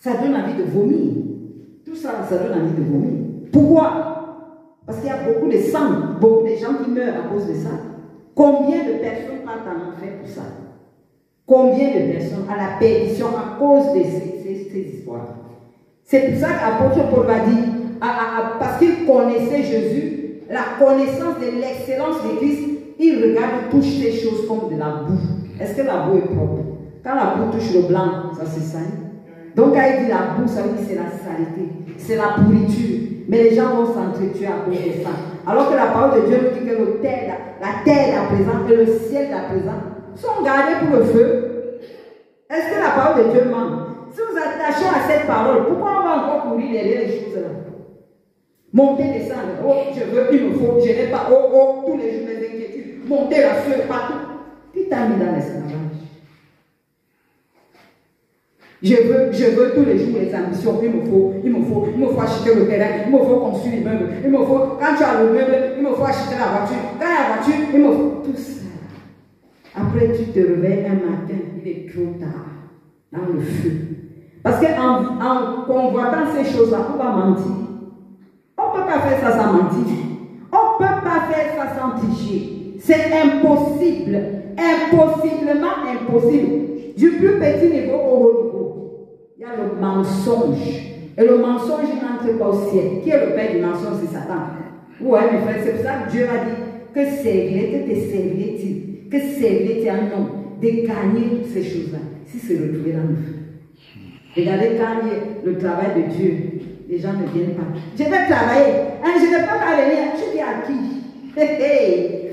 Ça donne envie de vomir. Tout ça, ça donne envie de vomir. Pourquoi? Parce qu'il y a beaucoup de sang, beaucoup de gens qui meurent à cause de ça. Combien de personnes partent en enfer pour ça? Combien de personnes à la perdition à cause de ces histoires? C'est pour ça qu'apôtre Paul va dire, parce qu'il connaissait Jésus, la connaissance de l'excellence de Christ, il regarde, touche ces choses comme de la boue. Est-ce que la boue est propre? Quand la boue touche le blanc, ça se sale. Donc quand il dit la boue, ça veut dire c'est la saleté, c'est la pourriture. Mais les gens vont s'entretuer à cause de ça. Alors que la parole de Dieu nous dit que la terre d'à présent et le ciel d'à présent sont gardés pour le feu. Est-ce que la parole de Dieu ment? Si nous attachons à cette parole, pourquoi on va encore courir derrière les choses là? Monter, descendre, oh, je veux, il me faut, je n'ai pas, oh, oh, tous les jours mes inquiétudes, monter la sueur partout. Qui t'a mis dans l'esclavage? Je veux tous les jours les ambitions, il me faut acheter le terrain, il me faut construire l'immeuble, il me faut, quand tu as le meuble, il me faut acheter la voiture, quand il y a la voiture, il me faut tout ça. Après tu te réveilles un matin, il est trop tard, dans le feu. Parce qu'en convoitant ces choses-là, on va mentir. On ne peut pas faire ça sans mentir. On ne peut pas faire ça sans tricher. C'est impossible. Impossiblement impossible. Du plus petit niveau au haut niveau. Il y a le mensonge. Et le mensonge n'entre pas au ciel. Qui est le père du mensonge? C'est Satan. Ouais, mes frères, c'est pour ça que Dieu a dit que servirait-il? Que servirait-il à un homme de gagner toutes ces choses-là si se retrouver dans le feu? Regardez quand il y a le travail de Dieu, les gens ne viennent pas. Je vais travailler. Hein, je ne vais pas venir. Tu dis à qui? Hey.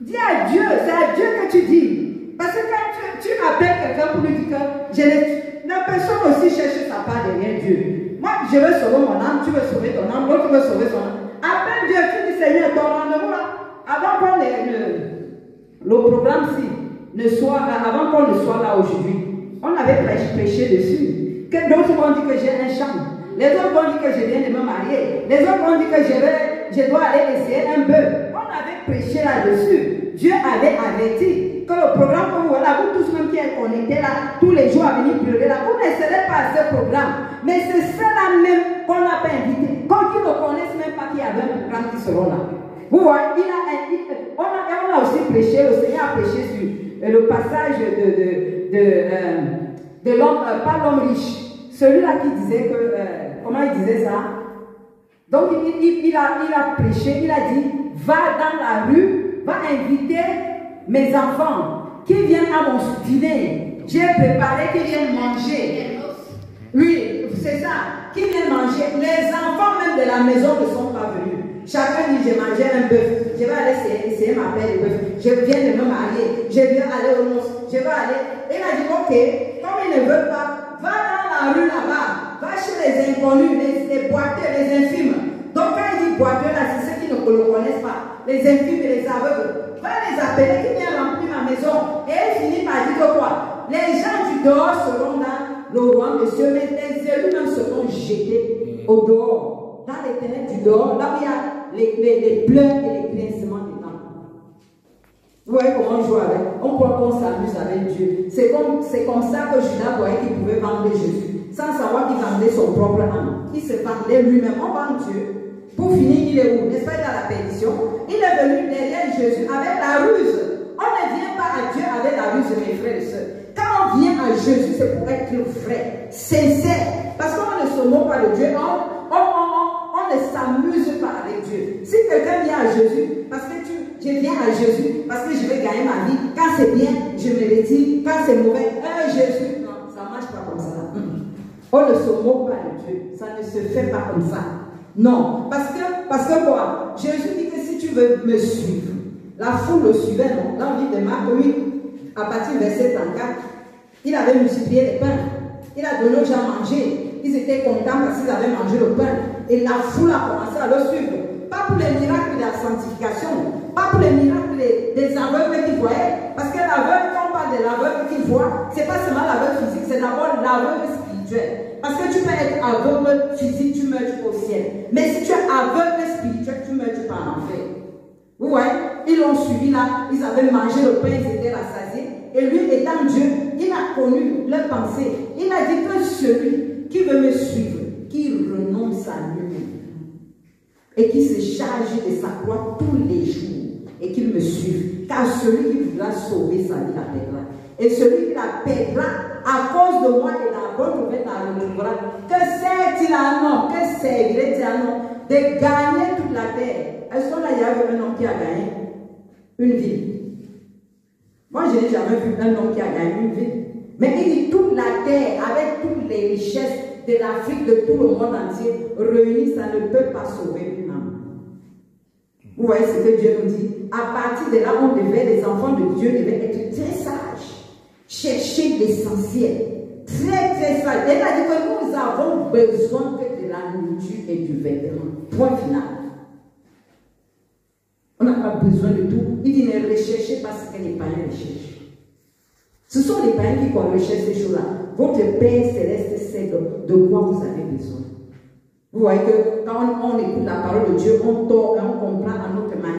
Dis à Dieu. C'est à Dieu que tu dis. Parce que quand tu appelles quelqu'un pour lui dire que la personne aussi cherche sa part derrière Dieu. Moi, je veux sauver mon âme. Tu veux sauver ton âme. L'autre veut sauver son âme. Appelle Dieu. Tu dis Seigneur, ton rendez-vous là. Avant qu'on le programme-ci ne soit là, avant qu'on ne soit là aujourd'hui. On avait prêché dessus. Que d'autres vont dire que j'ai un champ. Les autres vont dire que je viens de me marier. Les autres vont dire que je dois aller essayer un bœuf. On avait prêché là-dessus. Dieu avait averti que le programme que vous voyez là, vous tous même qui êtes connectés là, tous les jours à venir pleurer là, vous ne serez pas à ce programme. Mais c'est ceux-là même qu'on n'a pas invité. Quand ils ne connaissent même pas qu'il y avait un programme qui seront là. Vous voyez, on a aussi prêché, le Seigneur a prêché sur le passage de l'homme, pas l'homme riche, celui-là qui disait que, comment il disait ça? Donc il a prêché, il a dit, va dans la rue, va inviter mes enfants qui viennent à mon dîner. J'ai préparé, qui viennent manger. Oui, c'est ça, qui viennent manger. Les enfants même de la maison ne sont pas venus. Chacun dit, j'ai mangé un bœuf, je vais aller essayer ma paire de bœuf, je viens de me marier, je viens aller au noces, je vais aller. Il a dit, ok, comme il ne veut pas, va dans la rue là-bas, va chez les inconnus, les boiteux, les infimes. Donc quand il dit boiteux là, c'est ceux qui ne le connaissent pas, les infimes et les aveugles. Va les appeler, qui viennent remplir ma maison. Et il finit par dire que quoi? Les gens du dehors seront dans le royaume de Dieu, mais les élus même seront jetés au dehors. Dans les ténèbres du dehors, là où il y a les pleurs et les grincements des dents. Vous voyez comment on joue avec? On croit qu'on s'amuse avec Dieu. C'est comme ça que Judas voyait qu'il pouvait vendre Jésus, sans savoir qu'il vendait son propre âme. Il se vendait lui-même. On vend Dieu. Pour finir, il est où? N'est-ce pas, dans la perdition? Il est venu derrière Jésus avec la ruse. On ne vient pas à Dieu avec la ruse, mes frères et sœurs. Quand on vient à Jésus, c'est pour être vrai, sincère. Parce qu'on ne se moque pas de Dieu. On ne s'amuse pas avec Dieu. Si quelqu'un vient à Jésus, parce que je viens à Jésus, parce que je vais gagner ma vie, quand c'est bien, je me retire, quand c'est mauvais, Jésus, non, ça ne marche pas comme ça. On ne se moque pas de Dieu. Ça ne se fait pas comme ça. Non. Parce que quoi? Jésus dit que si tu veux me suivre, la foule le suivait, non? Dans le livre de Marc, oui, à partir du verset 34, il avait multiplié les pains. Il a donné aux gens à manger. Ils étaient contents parce qu'ils avaient mangé le pain. Et la foule a commencé à le suivre. Pas pour les miracles de la sanctification, pas pour les miracles des aveugles qu'ils voyaient. Parce que l'aveugle, quand on parle de l'aveugle qu'ils voient, ce n'est pas seulement l'aveugle physique, c'est d'abord l'aveugle spirituel. Parce que tu peux être aveugle physique, tu meurs au ciel. Mais si tu es aveugle spirituel, tu meurs pas en enfer. Vous voyez, ils l'ont suivi là, ils avaient mangé le pain, ils étaient rassasiés. Et lui, étant Dieu, il a connu leur pensée. Il a dit que celui charge de sa croix tous les jours et qu'il me suive. Car celui qui voudra sauver sa vie la perdra. Et celui qui la perdra à cause de moi et de la bonne nouvelle la retrouvera. Que sert-il à un homme? Que servirait-il à un homme de gagner toute la terre? Est-ce qu'on a déjà vu un homme qui a gagné une ville? Moi, je n'ai jamais vu un homme qui a gagné une ville. Mais il dit toute la terre, avec toutes les richesses de l'Afrique, de tout le monde entier, réunies, ça ne peut pas sauver une âme. Vous voyez ce que Dieu nous dit? À partir de là, les enfants de Dieu devaient être très sages. Chercher l'essentiel. Très, très sage. Il a dit que nous avons besoin que de la nourriture et du vêtement. Point final. On n'a pas besoin de tout. Il dit ne recherchez pas ce que les païens recherchent. Ce sont les païens qui recherchent ces choses-là. Votre Père céleste sait de quoi vous avez besoin. Vous voyez que quand on écoute la parole de Dieu, on comprend à